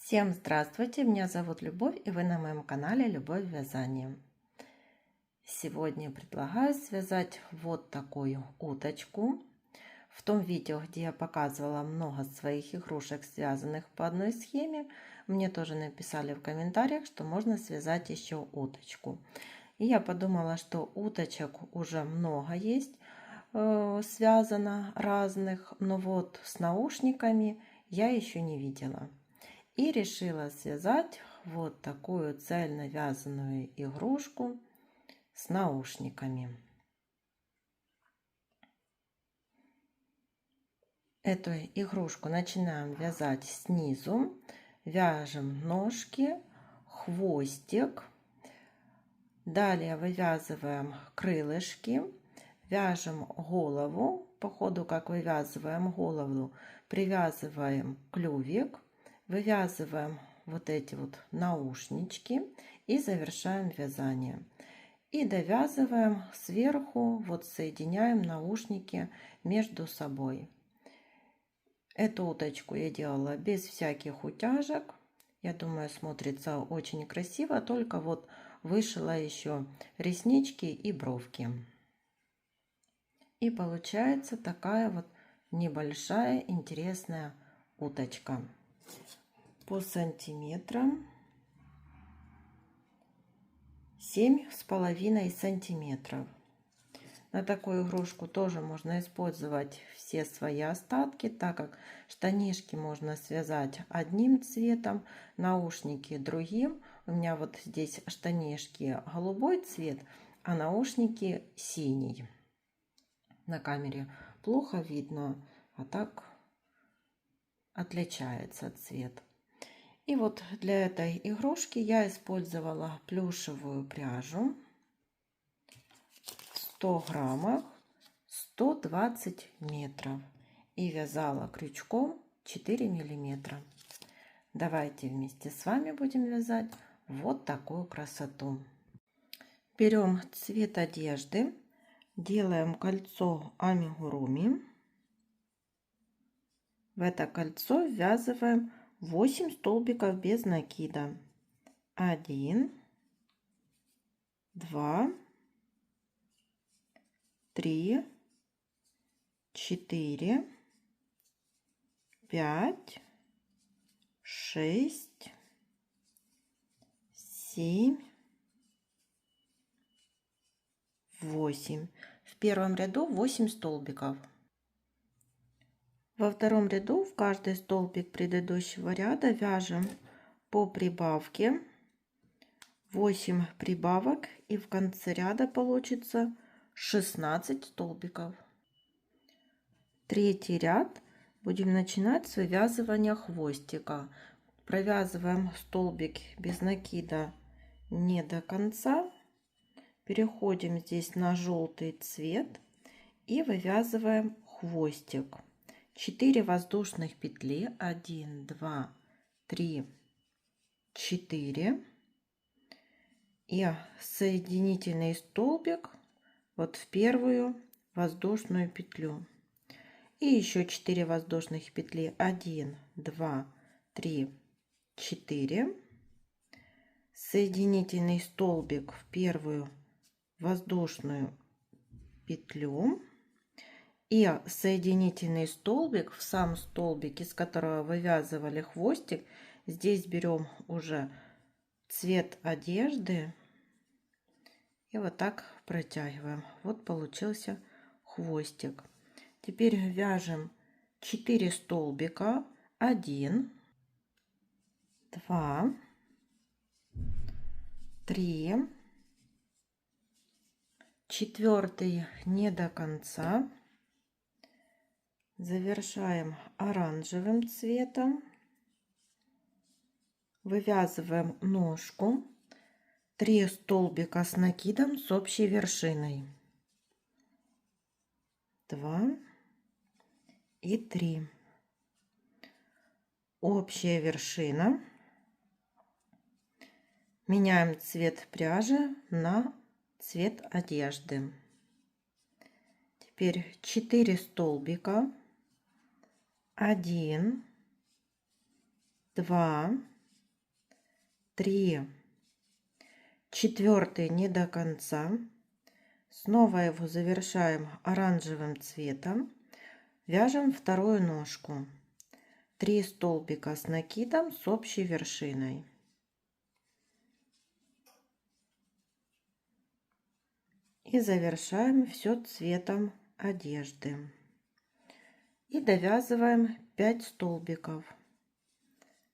Всем здравствуйте, меня зовут Любовь, и вы на моем канале Любовь в вязании. Сегодня предлагаю связать вот такую уточку. В том видео, где я показывала много своих игрушек, связанных по одной схеме, мне тоже написали в комментариях, что можно связать еще уточку. И я подумала, что уточек уже много есть, связано разных, но вот с наушниками я еще не видела. И решила связать вот такую цельно вязаную игрушку с наушниками. Эту игрушку начинаем вязать снизу. Вяжем ножки, хвостик. Далее вывязываем крылышки. Вяжем голову. По ходу, как вывязываем голову, привязываем клювик. Вывязываем вот эти вот наушнички и завершаем вязание. И довязываем сверху, вот соединяем наушники между собой. Эту уточку я делала без всяких утяжек. Я думаю, смотрится очень красиво, только вот вышила еще реснички и бровки. И получается такая вот небольшая интересная уточка. По сантиметрам 7,5 сантиметров. На такую игрушку тоже можно использовать все свои остатки, так как штанишки можно связать одним цветом, наушники другим. У меня вот здесь штанишки голубой цвет, а наушники синий. На камере плохо видно, а так отличается цвет. И вот для этой игрушки я использовала плюшевую пряжу 100 граммов, 120 метров и вязала крючком 4 миллиметра. Давайте вместе с вами будем вязать вот такую красоту. Берем цвет одежды, делаем кольцо амигуруми. В это кольцо ввязываем 8 столбиков без накида. 1, 2, 3, 4, 5, 6, 7, 8. В первом ряду 8 столбиков. Во втором ряду в каждый столбик предыдущего ряда вяжем по прибавке 8 прибавок, и в конце ряда получится 16 столбиков. Третий ряд будем начинать с вывязывания хвостика. Провязываем столбик без накида не до конца. Переходим здесь на желтый цвет и вывязываем хвостик. 4 воздушных петли, 1, 2, 3, 4, и соединительный столбик вот в первую воздушную петлю, и еще 4 воздушных петли, 1, 2, 3, 4, соединительный столбик в первую воздушную петлю и соединительный столбик в сам столбик, из которого вывязывали хвостик. Здесь берем уже цвет одежды и вот так протягиваем. Вот получился хвостик. Теперь вяжем 4 столбика. 1, 2, 3, четвертый не до конца. Завершаем оранжевым цветом. Вывязываем ножку, 3 столбика с накидом с общей вершиной. 2 и 3. Общая вершина. Меняем цвет пряжи на цвет одежды. Теперь 4 столбика. 1, 2, 3, 4 не до конца. Снова его завершаем оранжевым цветом. Вяжем вторую ножку. 3 столбика с накидом с общей вершиной. И завершаем все цветом одежды. И довязываем 5 столбиков.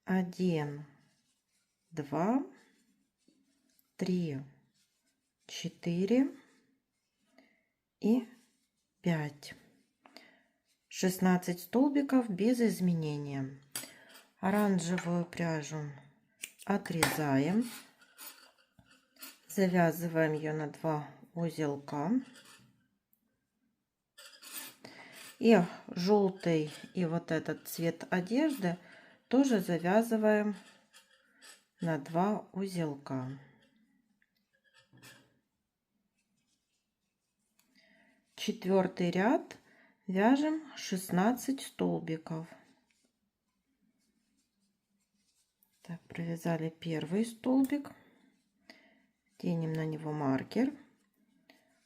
1, 2, 3, 4 и 5. 16 столбиков без изменения. Оранжевую пряжу отрезаем, завязываем ее на 2 узелка. И желтый и вот этот цвет одежды тоже завязываем на 2 узелка. Четвертый ряд вяжем 16 столбиков. Так, провязали первый столбик, тянем на него маркер,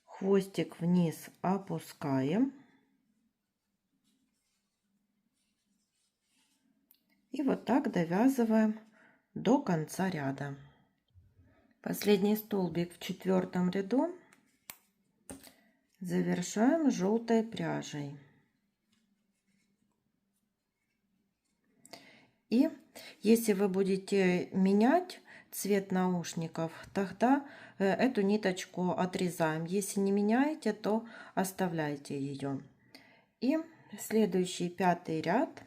хвостик вниз опускаем и вот так довязываем до конца ряда. Последний столбик в 4 ряду завершаем желтой пряжей. И если вы будете менять цвет наушников, тогда эту ниточку отрезаем. Если не меняете, то оставляйте ее. И следующий 5 ряд.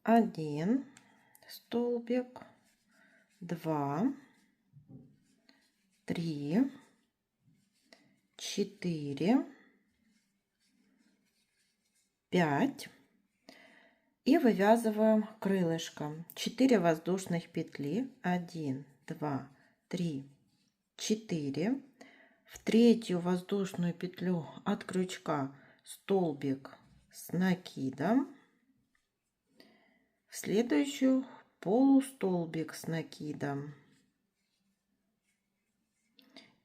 1 столбик, 2, 3, 4, 5. И вывязываем крылышком 4 воздушных петли. 1, 2, 3, 4. В третью воздушную петлю от крючка столбик с накидом. В следующую полустолбик с накидом.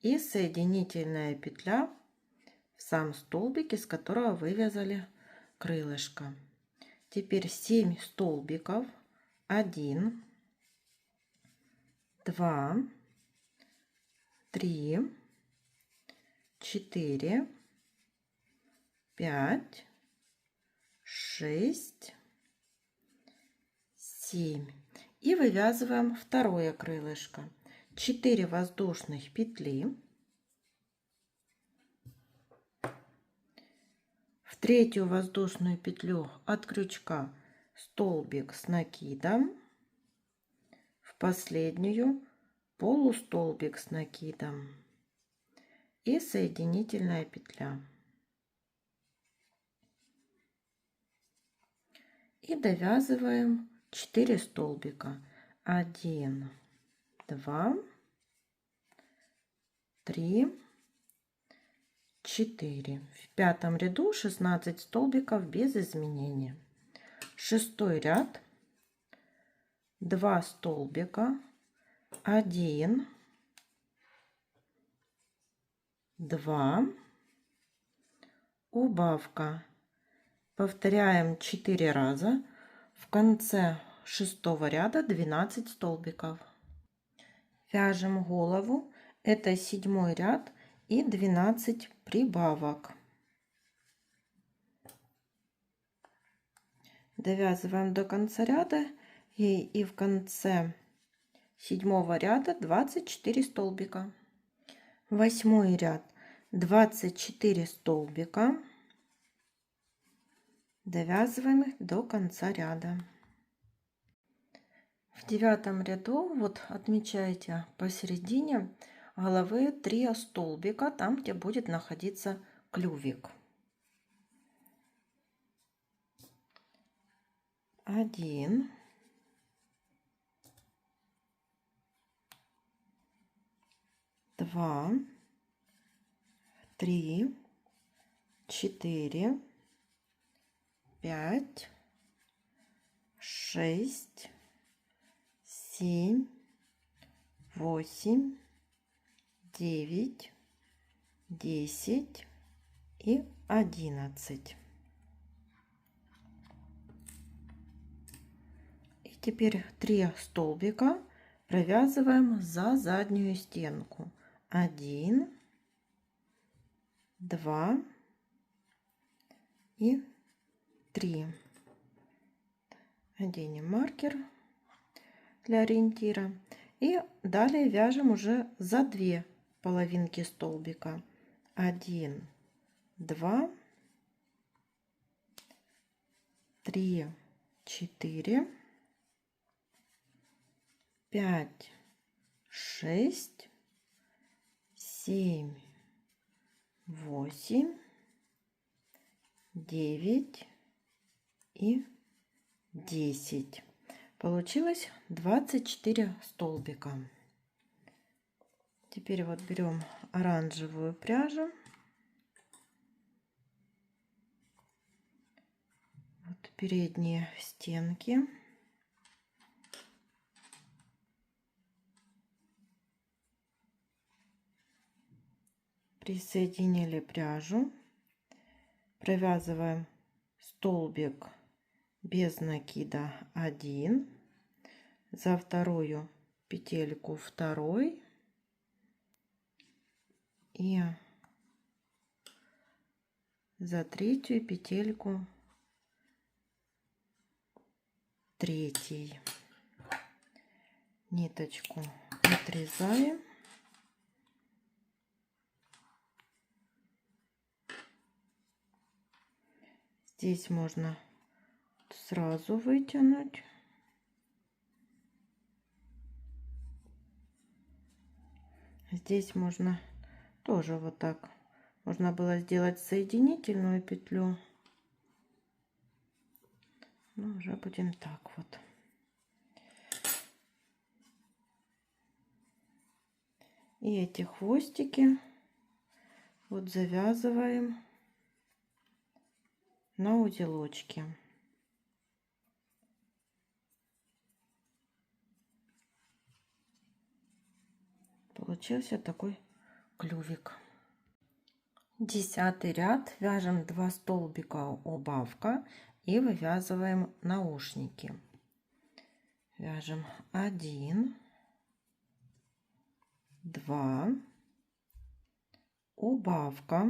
И соединительная петля в сам столбик, из которого вывязали крылышко. Теперь 7 столбиков. 1, 2, 3, 4, 5, 6, 7. И вывязываем второе крылышко. 4 воздушных петли. В третью воздушную петлю от крючка столбик с накидом. В последнюю полустолбик с накидом. И соединительная петля. И довязываем 4 столбика. 1, 2, 3, 4. В 5 ряду 16 столбиков без изменения. 6 ряд. 2 столбика. 1, 2, убавка. Повторяем 4 раза. В конце 6 ряда 12 столбиков. Вяжем голову. Это 7 ряд и 12 прибавок. Довязываем до конца ряда и в конце 7 ряда 24 столбика. 8 ряд 24 столбика. Довязываем их до конца ряда. В 9 ряду вот отмечайте посередине головы 3 столбика, там где будет находиться клювик. 1, 2, 3, 4, 5, 6, 7, 8, 9, 10 и 11. И теперь 3 столбика провязываем за заднюю стенку. 1, 2 и 3. Оденем маркер для ориентира. И далее вяжем уже за 2 половинки столбика. 1, 2, 3, 4, 5, 6, 7, 8, 9 и 10. Получилось 24 столбика. Теперь вот берем оранжевую пряжу. Вот передние стенки. Присоединили пряжу. Провязываем столбик без накида 1, за вторую петельку второй и за третью петельку третьей. Ниточку отрезаем. Здесь можно сразу вытянуть. Здесь можно тоже вот так. Можно было сделать соединительную петлю. Но уже будем так вот. И эти хвостики вот завязываем на узелочки. Получился такой клювик. 10 ряд, вяжем 2 столбика убавка и вывязываем наушники. Вяжем 1, 2, убавка,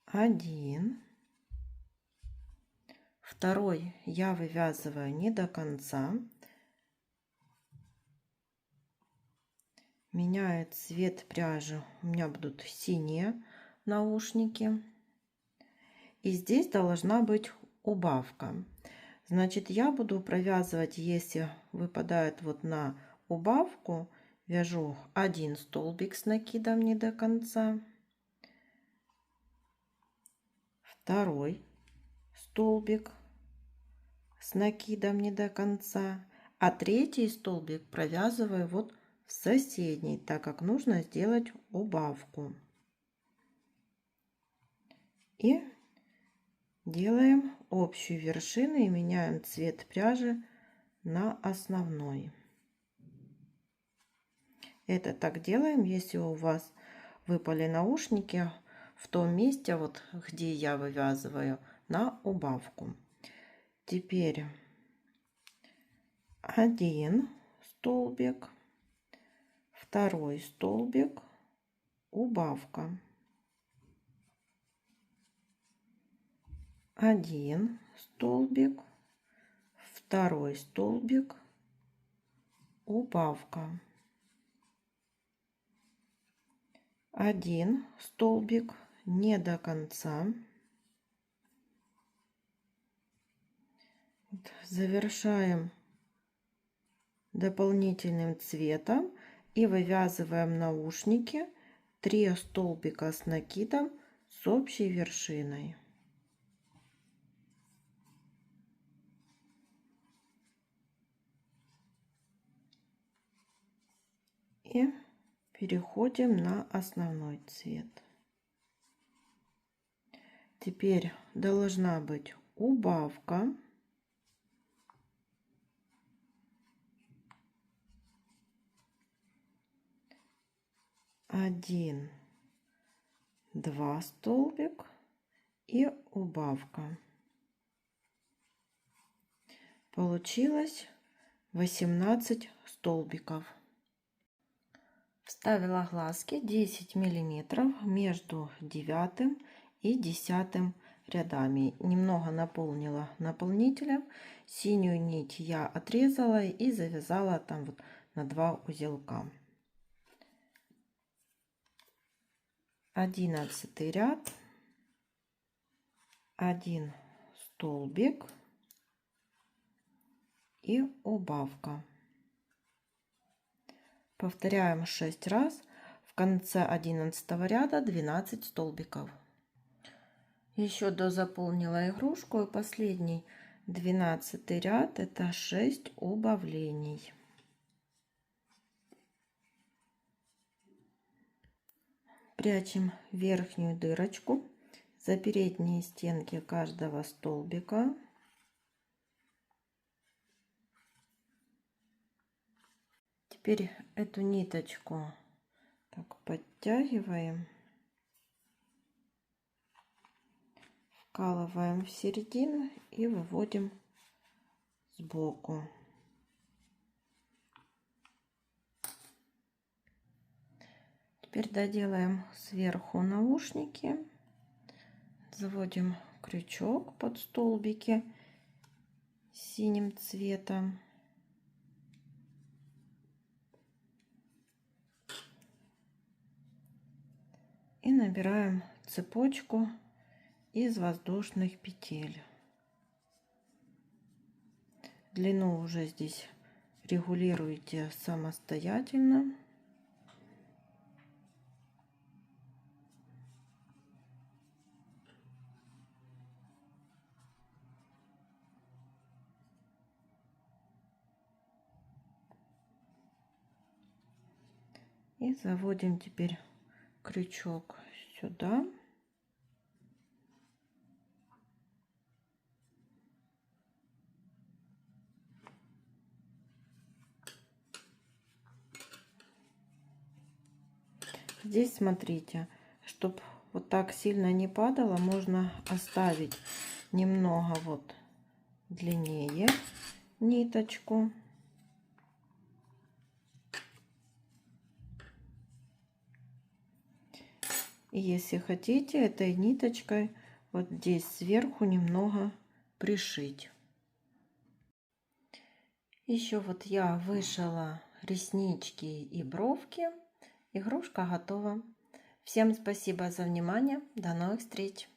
1, второй я вывязываю не до конца. Меняю цвет пряжи. У меня будут синие наушники. И здесь должна быть убавка. Значит, я буду провязывать, если выпадает вот на убавку, вяжу 1 столбик с накидом не до конца. Второй столбик с накидом не до конца. А третий столбик провязываю вот в соседний, так как нужно сделать убавку. И делаем общую вершину и меняем цвет пряжи на основной. Это так делаем, если у вас выпали наушники в том месте, вот где я вывязываю, на убавку. Теперь 1 столбик, второй столбик, убавка, 1 столбик, второй столбик, убавка, 1 столбик не до конца. Завершаем дополнительным цветом и вывязываем наушники 3 столбика с накидом с общей вершиной. И переходим на основной цвет. Теперь должна быть убавка. 1, 2 столбик и убавка. Получилось 18 столбиков. Вставила глазки 10 миллиметров между 9 и 10 рядами. Немного наполнила наполнителем. Синюю нить я отрезала и завязала там вот на 2 узелка. 11 ряд, 1 столбик и убавка. Повторяем 6 раз. В конце 11 ряда 12 столбиков. Еще дозаполнила игрушку, и последний 12 ряд это 6 убавлений. Прячем верхнюю дырочку за передние стенки каждого столбика. Теперь эту ниточку так подтягиваем, вкалываем в середину и выводим сбоку. Теперь доделаем сверху наушники, заводим крючок под столбики синим цветом. И набираем цепочку из воздушных петель. Длину уже здесь регулируйте самостоятельно. И заводим теперь крючок сюда. Здесь смотрите, чтобы вот так сильно не падало, можно оставить немного вот длиннее ниточку. И если хотите, этой ниточкой вот здесь сверху немного пришить. Еще вот я вышила реснички и бровки. Игрушка готова. Всем спасибо за внимание. До новых встреч!